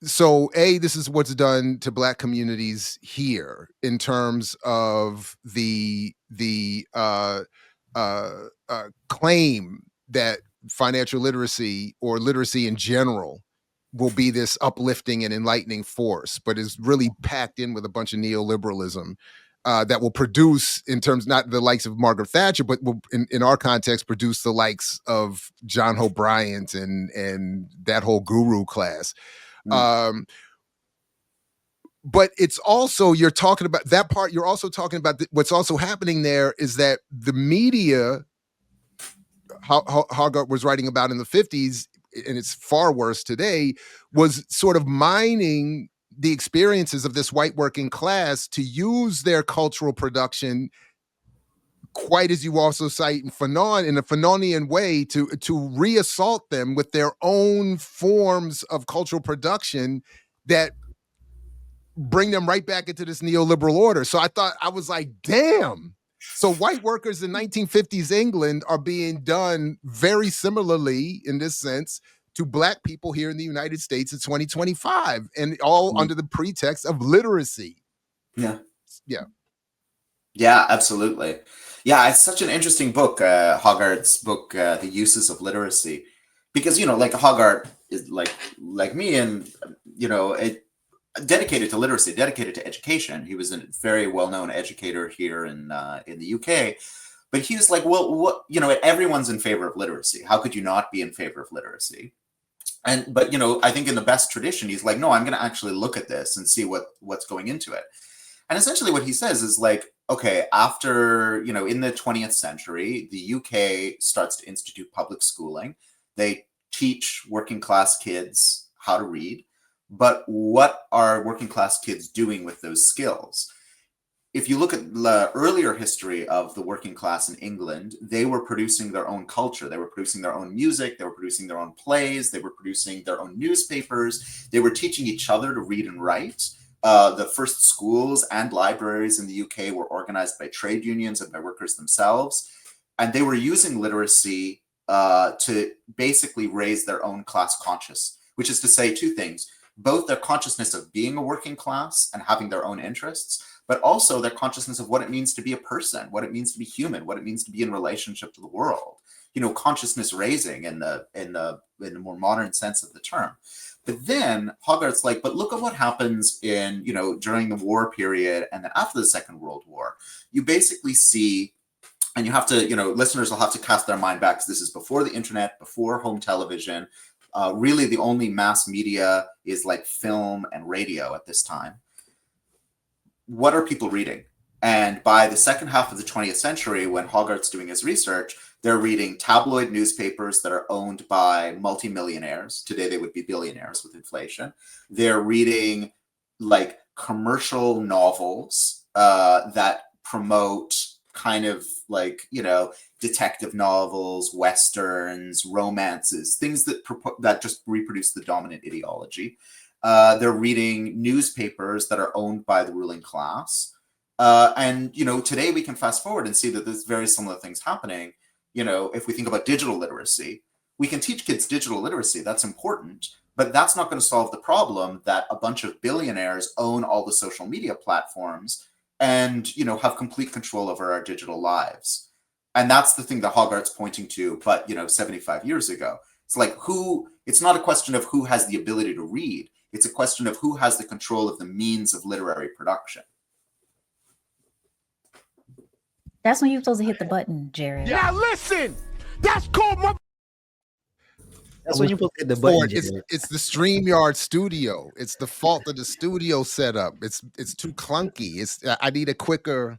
so this is what's done to Black communities here in terms of the claim that financial literacy or literacy in general will be this uplifting and enlightening force, but is really packed in with a bunch of neoliberalism that will produce, in terms not the likes of Margaret Thatcher, but will, in our context, produce the likes of John Hope Bryant and that whole guru class. But it's also, you're talking about that part. You're also talking about what's also happening there is that the media, Hogarth was writing about in the 50s, and it's far worse today, was sort of mining the experiences of this white working class to use their cultural production, quite as you also cite in Fanon, in a Fanonian way, to reassault them with their own forms of cultural production that bring them right back into this neoliberal order. So I was like, damn. So white workers in 1950s England are being done very similarly in this sense to Black people here in the United States in 2025, and all under the pretext of literacy. Yeah. Yeah. Yeah, absolutely. Yeah, it's such an interesting book, Hogarth's book, The Uses of Literacy, because, like Hogarth is like me, and, dedicated to literacy, dedicated to education. He was a very well-known educator here in the UK, but he was like, well, what, everyone's in favor of literacy. How could you not be in favor of literacy? But I think in the best tradition, he's like, no, I'm going to actually look at this and see what's going into it. And essentially what he says is like, okay, after, in the 20th century, the UK starts to institute public schooling. They teach working class kids how to read. But what are working class kids doing with those skills? If you look at the earlier history of the working class in England, they were producing their own culture. They were producing their own music. They were producing their own plays. They were producing their own newspapers. They were teaching each other to read and write. The first schools and libraries in the UK were organized by trade unions and by workers themselves. And they were using literacy to basically raise their own class conscious, which is to say two things: both their consciousness of being a working class and having their own interests, but also their consciousness of what it means to be a person, what it means to be human, what it means to be in relationship to the world. Consciousness raising in the more modern sense of the term. But then Hogarth's like, but look at what happens in, during the war period and then after the Second World War. You basically see, and you have to, listeners will have to cast their mind back, because this is before the internet, before home television. Really, the only mass media is like film and radio at this time. What are people reading? And by the second half of the 20th century, when Hogarth's doing his research, they're reading tabloid newspapers that are owned by multimillionaires. Today, they would be billionaires with inflation. They're reading like commercial novels that promote kind of like, detective novels, westerns, romances, things that just reproduce the dominant ideology. They're reading newspapers that are owned by the ruling class. And today we can fast forward and see that there's very similar things happening. If we think about digital literacy, we can teach kids digital literacy. That's important, but that's not going to solve the problem that a bunch of billionaires own all the social media platforms and, have complete control over our digital lives. And that's the thing that Hogarth's pointing to, but, 75 years ago. It's like it's not a question of who has the ability to read. It's a question of who has the control of the means of literary production. That's when you're supposed to hit the button, Jared. Now listen, that's called That's when you supposed to hit the Ford, button, Jared. it's the StreamYard studio. It's the fault of the studio setup. It's too clunky. I need a quicker.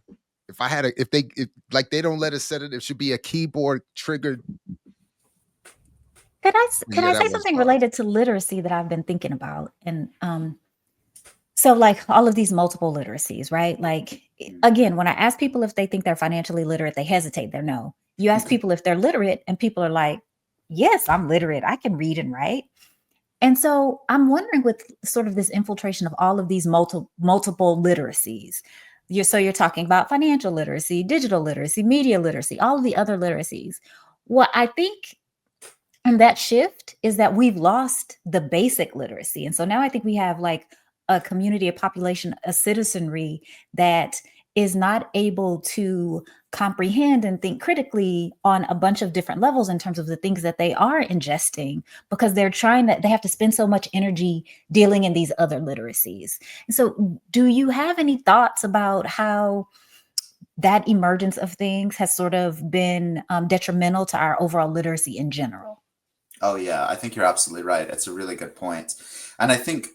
If I had if they don't let us set it, it should be a keyboard triggered. Could I Yeah, that say was something hard. related to literacy that I've been thinking about? And so like all of these multiple literacies, right? Like again, when I ask people if they think they're financially literate, they hesitate. They're no. You ask people if they're literate, and people are like, yes, I'm literate. I can read and write. And so I'm wondering, with sort of this infiltration of all of these multiple literacies, you're talking about financial literacy, digital literacy, media literacy, all of the other literacies. What I think, and that shift is that we've lost the basic literacy. And so now I think we have like a community, a population, a citizenry that is not able to comprehend and think critically on a bunch of different levels in terms of the things that they are ingesting, because they have to spend so much energy dealing in these other literacies. And so do you have any thoughts about how that emergence of things has sort of been detrimental to our overall literacy in general? Oh yeah, I think you're absolutely right. It's a really good point. And I think,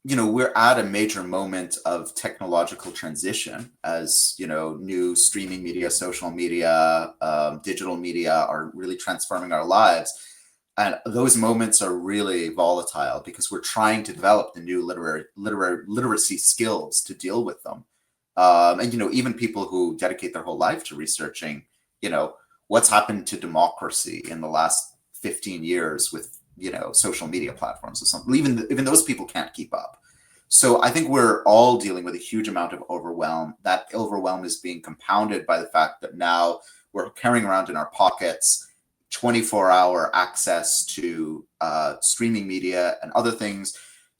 we're at a major moment of technological transition as, new streaming media, social media, digital media are really transforming our lives. And those moments are really volatile because we're trying to develop the new literacy skills to deal with them. And, even people who dedicate their whole life to researching, what's happened to democracy in the last 15 years with, social media platforms or something. Even those people can't keep up. So I think we're all dealing with a huge amount of overwhelm. That overwhelm is being compounded by the fact that now we're carrying around in our pockets 24-hour access to streaming media and other things.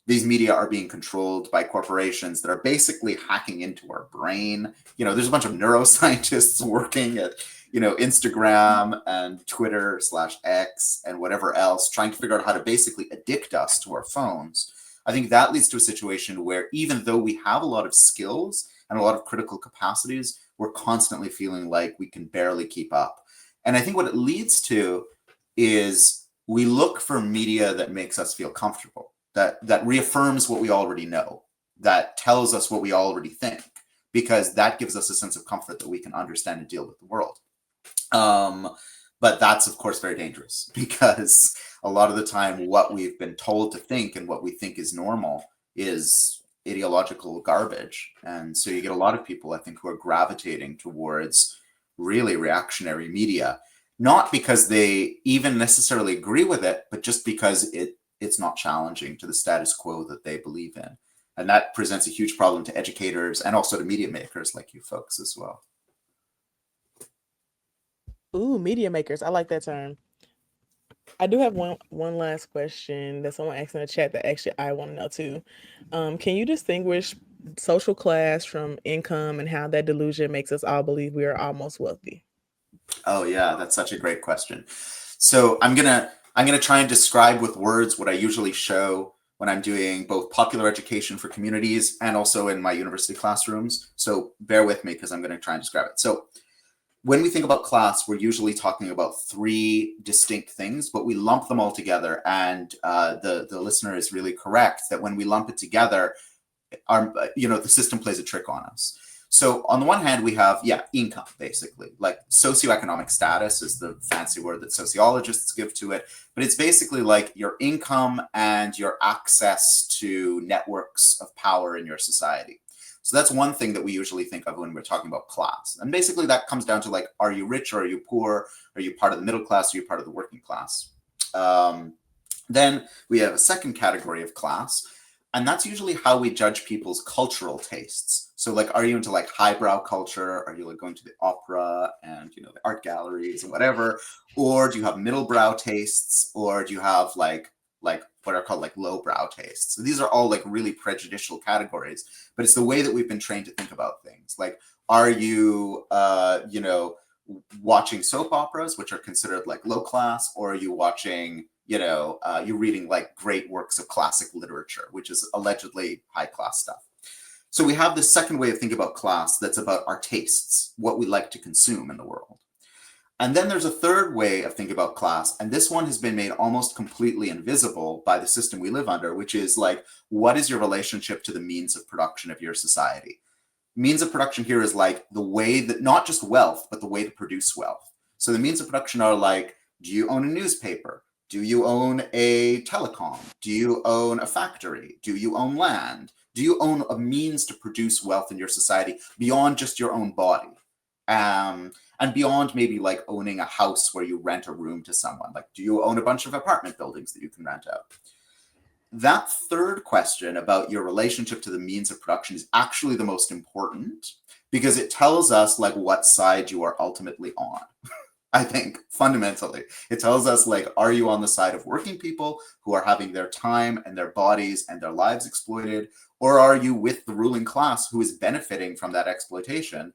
These media are being controlled by corporations that are basically hacking into our brain. There's a bunch of neuroscientists working at, Instagram and Twitter/X and whatever else, trying to figure out how to basically addict us to our phones. I think that leads to a situation where even though we have a lot of skills and a lot of critical capacities, we're constantly feeling like we can barely keep up. And I think what it leads to is we look for media that makes us feel comfortable, that reaffirms what we already know, that tells us what we already think, because that gives us a sense of comfort that we can understand and deal with the world. But that's, of course, very dangerous because a lot of the time what we've been told to think and what we think is normal is ideological garbage. And so you get a lot of people, I think, who are gravitating towards really reactionary media, not because they even necessarily agree with it, but just because it's not challenging to the status quo that they believe in. And that presents a huge problem to educators and also to media makers like you folks as well. Ooh, media makers. I like that term. I do have one last question that someone asked in the chat that actually I want to know too. Can you distinguish social class from income and how that delusion makes us all believe we are almost wealthy? Oh yeah, that's such a great question. So I'm gonna try and describe with words what I usually show when I'm doing both popular education for communities and also in my university classrooms. So bear with me because I'm going to try and describe it. So when we think about class, we're usually talking about three distinct things, but we lump them all together. And the listener is really correct that when we lump it together, the system plays a trick on us. So on the one hand, we have, income, basically. Like socioeconomic status is the fancy word that sociologists give to it. But it's basically like your income and your access to networks of power in your society. So that's one thing that we usually think of when we're talking about class. And basically that comes down to like, are you rich or are you poor? Are you part of the middle class? Are you part of the working class? Then we have a second category of class. And that's usually how we judge people's cultural tastes. So like, are you into like highbrow culture? Are you like going to the opera and, the art galleries and whatever? Or do you have middlebrow tastes? Or do you have like what are called like lowbrow tastes? So these are all like really prejudicial categories, but it's the way that we've been trained to think about things. Like, are you, watching soap operas, which are considered like low class, or are you watching, you're reading like great works of classic literature, which is allegedly high class stuff. So we have this second way of thinking about class that's about our tastes, what we like to consume in the world. And then there's a third way of thinking about class, and this one has been made almost completely invisible by the system we live under, which is like, what is your relationship to the means of production of your society? Means of production here is like the way that, not just wealth, but the way to produce wealth. So the means of production are like, do you own a newspaper? Do you own a telecom? Do you own a factory? Do you own land? Do you own a means to produce wealth in your society beyond just your own body? And beyond maybe like owning a house where you rent a room to someone. Like, do you own a bunch of apartment buildings that you can rent out? That third question about your relationship to the means of production is actually the most important, because it tells us like what side you are ultimately on. I think fundamentally, it tells us like, are you on the side of working people who are having their time and their bodies and their lives exploited? Or are you with the ruling class who is benefiting from that exploitation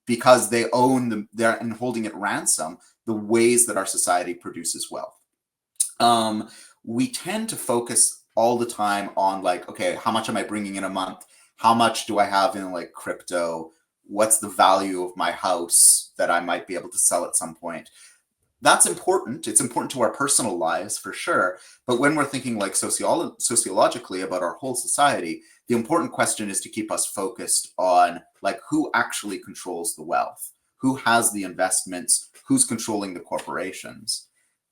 because they own them, they're and holding at ransom the ways that our society produces wealth? We tend to focus all the time on like, okay, how much am I bringing in a month? How much do I have in like crypto? What's the value of my house that I might be able to sell at some point? That's important. It's important to our personal lives for sure. But when we're thinking like sociologically about our whole society, the important question is to keep us focused on like who actually controls the wealth, who has the investments, who's controlling the corporations,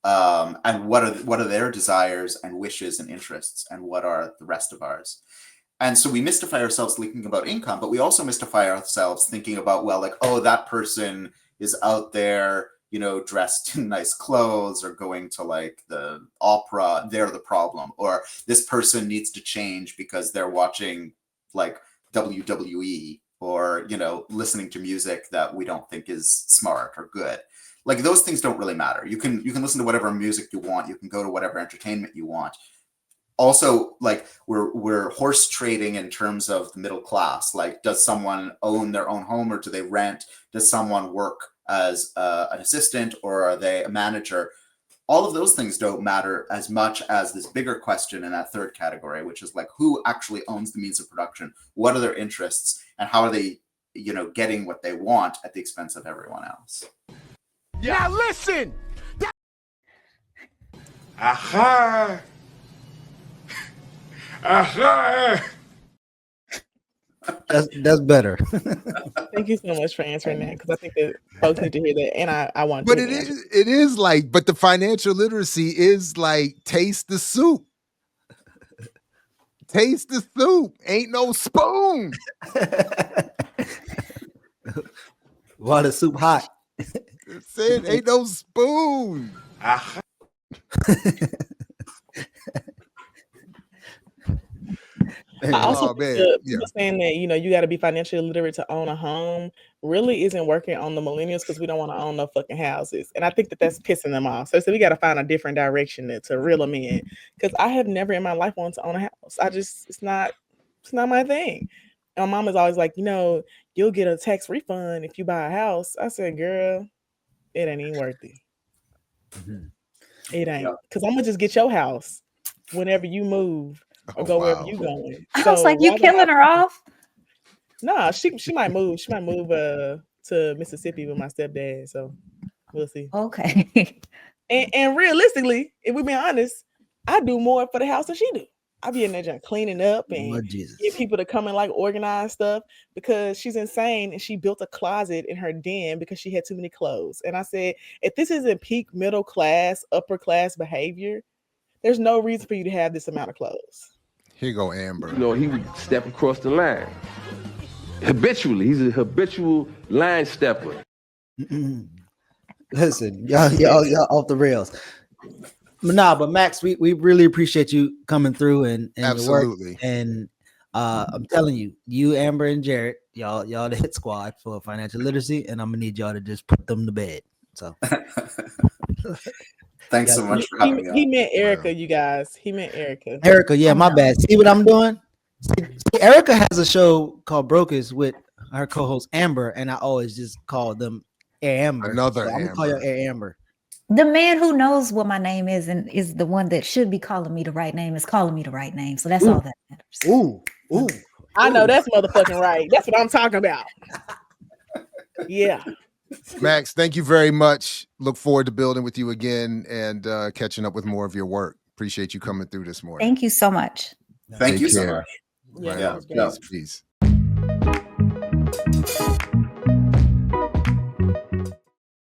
and what are their desires and wishes and interests, and what are the rest of ours. And so we mystify ourselves thinking about income, but we also mystify ourselves thinking about, well, like, oh, that person is out there, you know, dressed in nice clothes or going to like the opera, they're the problem. Or this person needs to change because they're watching like WWE or, you know, listening to music that we don't think is smart or good. Like those things don't really matter. You can listen to whatever music you want. You can go to whatever entertainment you want. Also, like we're horse trading in terms of the middle class. Like, does someone own their own home or do they rent? Does someone work as an assistant or are they a manager? All of those things don't matter as much as this bigger question in that third category, which is like, who actually owns the means of production? What are their interests? And how are they, you know, getting what they want at the expense of everyone else? Now listen. Aha. Aha. That's better. Thank you so much for answering that, because I think that folks need to hear that, and I want. But it is like, but the financial literacy is like, taste the soup. Taste the soup. Ain't no spoon. While the soup hot. Said ain't no spoon. Aha. I also think people saying that, you know, you got to be financially literate to own a home really isn't working on the millennials, because we don't want to own no fucking houses. And I think that that's pissing them off. So we got to find a different direction to reel them in, because I have never in my life wanted to own a house. It's not my thing. And my mom is always like, you know, you'll get a tax refund if you buy a house. I said, girl, it ain't even worth it. Mm-hmm. It ain't, because I'm gonna just get your house whenever you move. Or go wherever you going. I was like, you killing her off? Nah, she might move. She might move to Mississippi with my stepdad. So we'll see. Okay. And realistically, if we're being honest, I do more for the house than she do. I be in there just cleaning up and get people to come and like organize stuff, because she's insane and she built a closet in her den because she had too many clothes. And I said, if this isn't peak middle class, upper class behavior, there's no reason for you to have this amount of clothes. Here go Amber. You know, he would step across the line. Habitually. He's a habitual line stepper. Listen, y'all off the rails. But Max, we really appreciate you coming through and absolutely. Your work. And I'm telling you, you, Amber, and Jared, y'all the hit squad for financial literacy, and I'm gonna need y'all to just put them to bed. So thanks so much for having me. He meant Erica, you guys. He meant Erica. Erica, yeah, my bad. See what I'm doing? See, Erica has a show called Brokers with her co-host Amber, and I always just call them Air Amber. Another so I'm gonna call you Air Amber. The man who knows what my name is and is the one that should be calling me the right name is calling me the right name. So that's all that matters. I know that's motherfucking right. That's what I'm talking about. Yeah. Max, thank you very much. Look forward to building with you again and catching up with more of your work. Appreciate you coming through this morning. Thank you so much. Thank Take you so care. much. Yeah, Right that on. was great. Peace.